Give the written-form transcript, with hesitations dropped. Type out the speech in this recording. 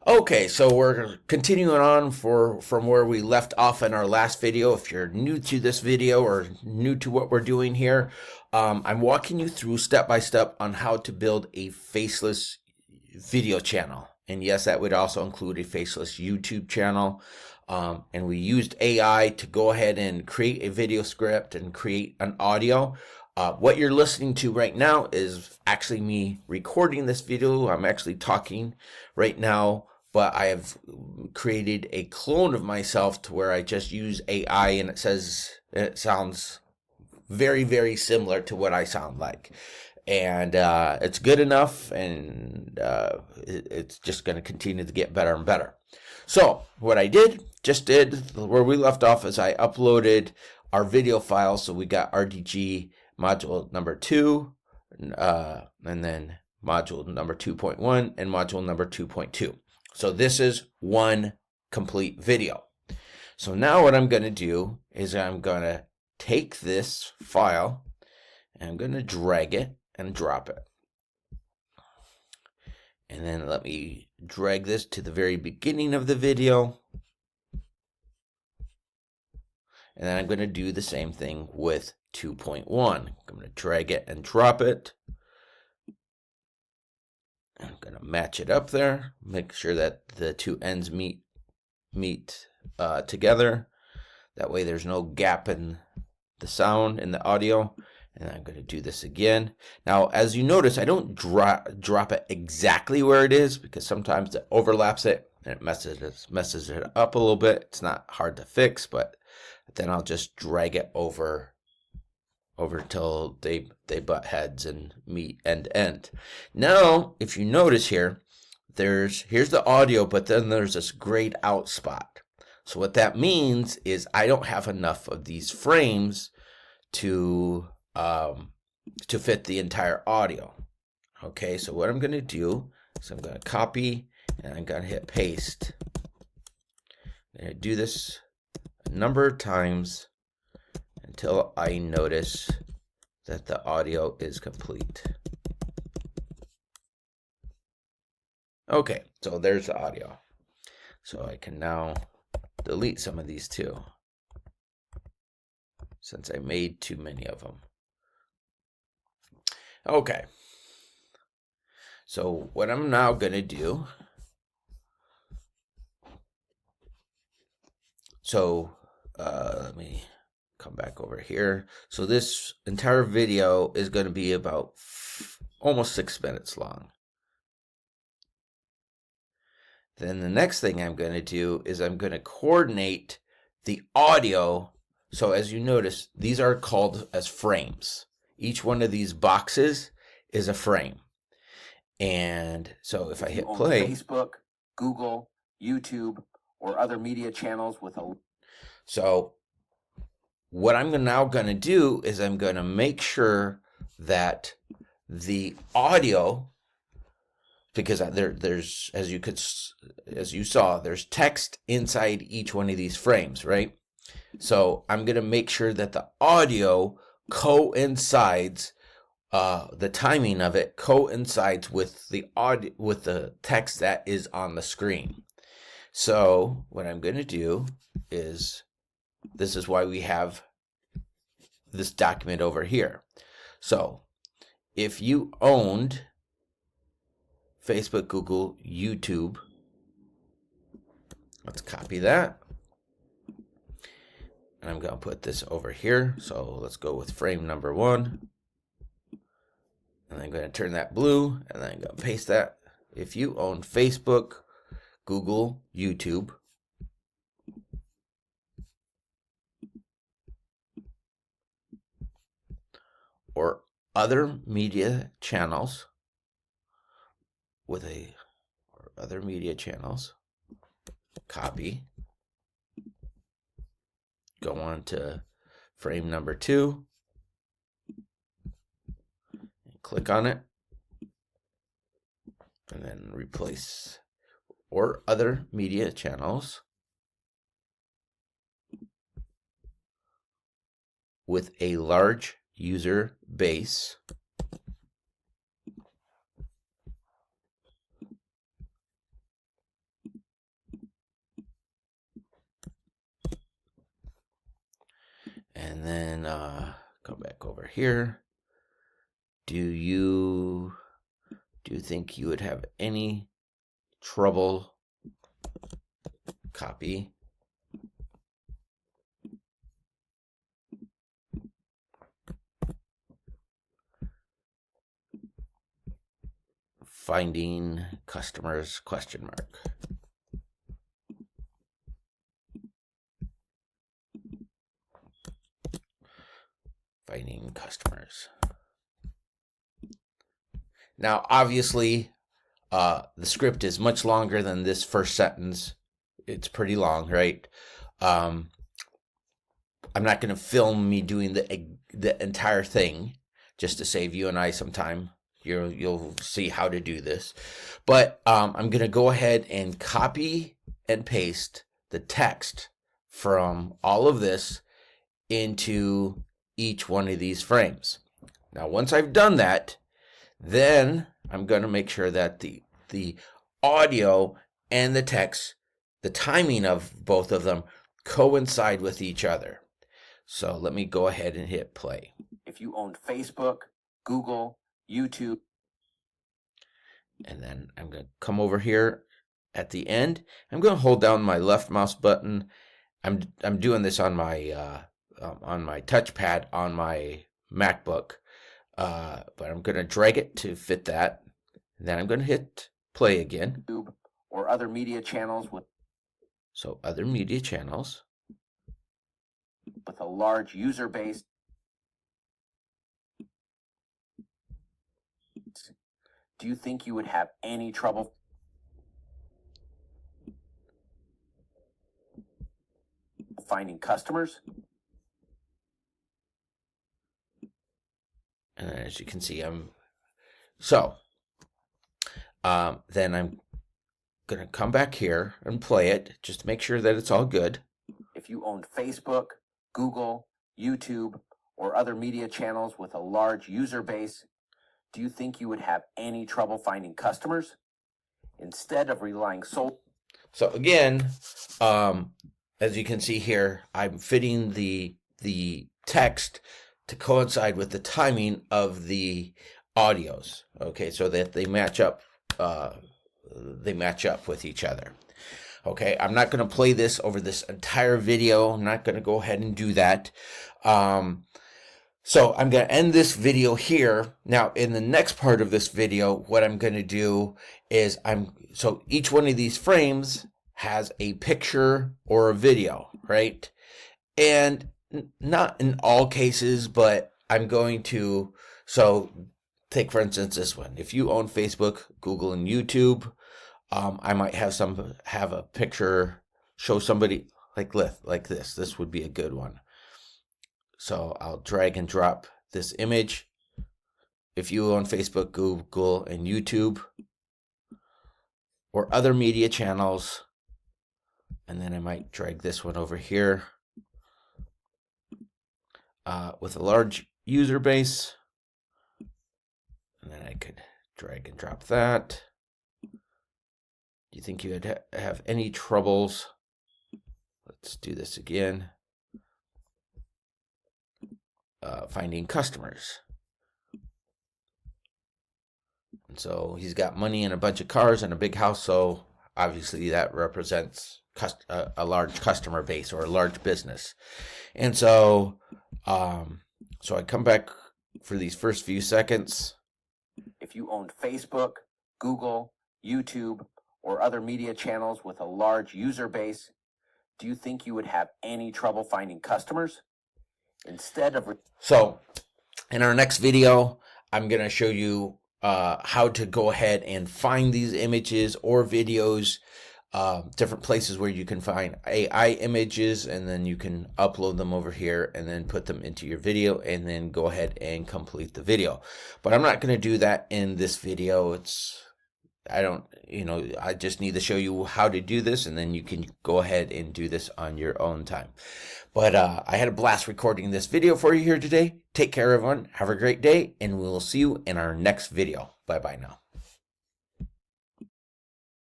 Okay, so we're continuing on from where we left off in our last video. If you're new to this video or new to what we're doing here, I'm walking you through step by step on how to build a faceless video channel. And yes, that would also include a faceless YouTube channel. And we used AI to go ahead and create a video script and create an audio. What you're listening to right now is actually me recording this video. I'm actually talking right now, but I have created a clone of myself to where I just use AI and it sounds very, very similar to what I sound like. And it's good enough, and it's just going to continue to get better and better. So what I did where we left off is I uploaded our video file. So we got RDG module number 2, and then module number 2.1 and module number 2.2. So this is one complete video. So now what I'm going to do is I'm going to take this file and I'm going to drag it and drop it. And then let me drag this to the very beginning of the video. And then I'm going to do the same thing with 2.1. I'm going to drag it and drop it. I'm going to match it up there, make sure that the two ends meet together. That way there's no gap in the sound and the audio. And I'm going to do this again. Now, as you notice, I don't drop it exactly where it is because sometimes it overlaps it and it messes it up a little bit. It's not hard to fix, but then I'll just drag it over till they butt heads and meet end to end. Now, if you notice here, here's the audio, but then there's this grayed out spot. So what that means is I don't have enough of these frames to fit the entire audio. Okay, so what I'm going to do is I'm going to copy and I'm going to hit paste. I'm going to do this a number of times until I notice that the audio is complete. Okay, so there's the audio. So I can now delete some of these too, since I made too many of them. Okay, so what I'm now going to do, let me come back over here. So this entire video is going to be about almost 6 minutes long. Then the next thing I'm going to do is I'm going to coordinate the audio. So as you notice, these are called as frames. Each one of these boxes is a frame. And so if I hit play, Facebook, Google, YouTube, or other media channels with a... So what I'm now going to do is I'm going to make sure that the audio, because there's as you saw, there's text inside each one of these frames, right? So I'm going to make sure that the audio coincides, the timing of it coincides with the audio, with the text that is on the screen. So what I'm going to do is, this is why we have this document over here. So if you owned Facebook, Google, YouTube, let's copy that. And I'm going to put this over here. So let's go with frame number 1. And I'm going to turn that blue, and then I'm going to paste that. If you own Facebook, Google, YouTube, or other media channels copy, go on to frame number 2, and click on it, and then replace or other media channels with a large user base And then come back over here. Do you think you would have any trouble copy finding customers ? Finding customers. Now, obviously, the script is much longer than this first sentence. It's pretty long, right? I'm not going to film me doing the entire thing just to save you and I some time. You'll see how to do this. But I'm going to go ahead and copy and paste the text from all of this into each one of these frames. Now, once I've done that, then I'm going to make sure that the audio and the text, the timing of both of them, coincide with each other. So let me go ahead and hit play. If you owned Facebook, Google, YouTube. And then I'm going to come over here at the end. I'm going to hold down my left mouse button. I'm doing this on my touchpad on my MacBook. But I'm going to drag it to fit that. And then I'm going to hit play again. YouTube or other media channels So other media channels. With a large user base. Do you think you would have any trouble finding customers? And as you can see, then I'm going to come back here and play it just to make sure that it's all good. If you owned Facebook, Google, YouTube, or other media channels with a large user base, do you think you would have any trouble finding customers? Instead of relying solely. So again, as you can see here, I'm fitting the text to coincide with the timing of the audios. Okay, so that they match up. They match up with each other. Okay, I'm not going to play this over this entire video. I'm not going to go ahead and do that. So I'm going to end this video here. Now, in the next part of this video, what I'm going to do is so each one of these frames has a picture or a video, right? And not in all cases, but I'm going to, so take for instance this one. If you own Facebook, Google, and YouTube, I might have a picture show somebody like this. This would be a good one. So I'll drag and drop this image. If you own Facebook, Google, and YouTube, or other media channels, and then I might drag this one over here with a large user base, and then I could drag and drop that. Do you think you would have any troubles? Let's do this again. Finding customers. And so he's got money and a bunch of cars and a big house, so obviously that represents a large customer base or a large business. And so so I come back for these first few seconds. If you owned Facebook, Google, YouTube, or other media channels with a large user base, do you think you would have any trouble finding customers? Instead of. So in our next video, I'm going to show you how to go ahead and find these images or videos, different places where you can find AI images, and then you can upload them over here and then put them into your video and then go ahead and complete the video. But I'm not going to do that in this video. I just need to show you how to do this, and then you can go ahead and do this on your own time. But I had a blast recording this video for you here today. Take care, everyone. Have a great day, and we'll see you in our next video. Bye-bye now.